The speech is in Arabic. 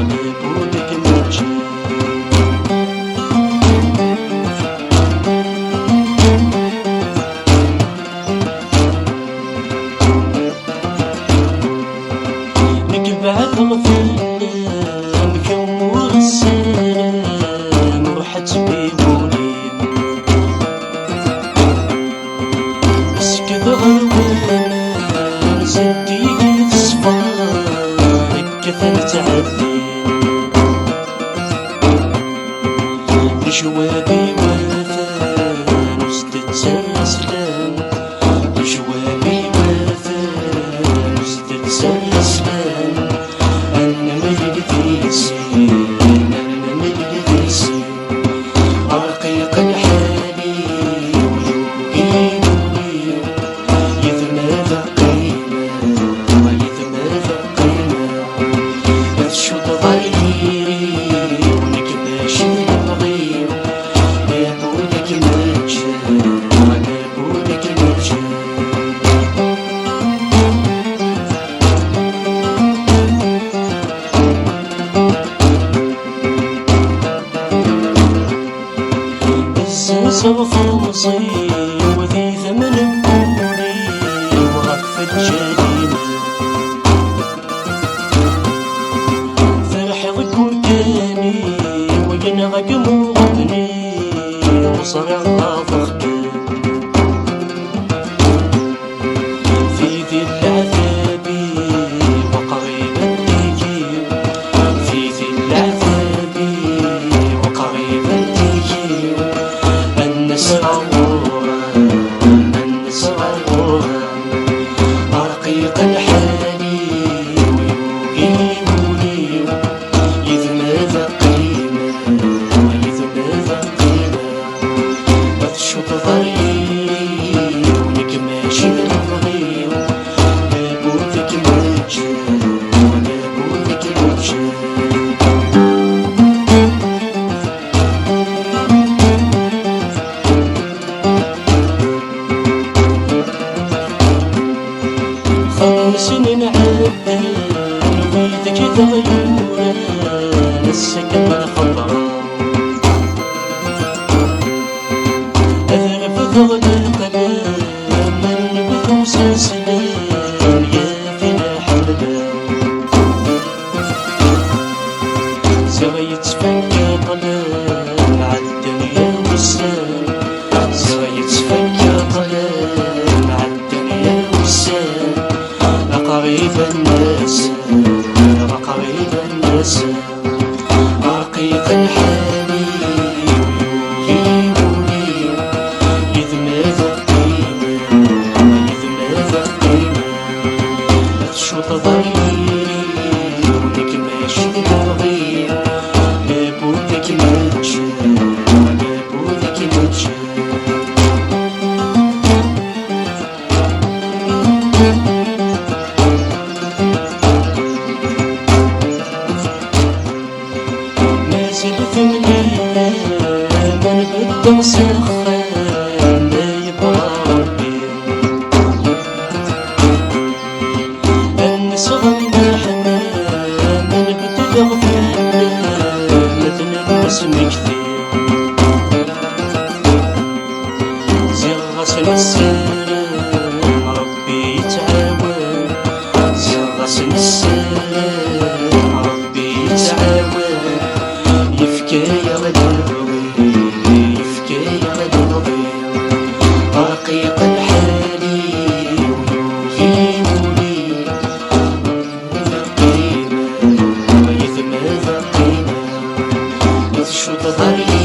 لابودك مرجع. نقبع الغفلان كمور السلام روحت بيبوني اسكت غلوانا زدي في صفارك كثرت عدي جوابي وفان وزدت سلام جوابي وفان وزدت سلام أنا ملقتيسي أنا ملقتيسي رقيق الحالي ويوقيني يذمى ذا قيمة ويذمى ذا قيمة تشد ضريري ونكباش نبغي لابودك مرجع لابودك مرجع. سوف نصي وذي ثمن بوري وغفت جليل فرح ذكرتني وينغق مغني وصرع ضغطي في ذي العذاب وقريبا تجي في ذي العذاب وقريبا تجي رقيق الحالي ويوقيني يذمى ذا قيمة ويذمى ذا قيمة بتشط ضريري ونكماش نبغي لابودك مرجع لابودك مرجع. سنين عدى ويدك تغيورا السكن الخضراء أذرف ثغل القلم من بخمس سنين يا فينا حبدا زغيت فك طلال عالدنيا والسلام زغيت فك طلال عالدنيا والسلام قريب الناس قريب الناس رقيق الحالي ويوقيني يذمى ذا قيمة يذمى ذا قيمة تشوط ضريري ونكماش نبغي لابودك مرجع لابودك مرجع. زلت من من بدو سخان لا يبغى ربي النسغم نحنا من بدو غفلنا مثل النسم كثير زي غسل السلام ربي يتعاون زي غسل السلام ربي يتعاون يفكايا غدوي يفكايا غدوي رقيق الحالي ويوقيني ذا قيمة ويذمى ذا قيمة تشد ضريري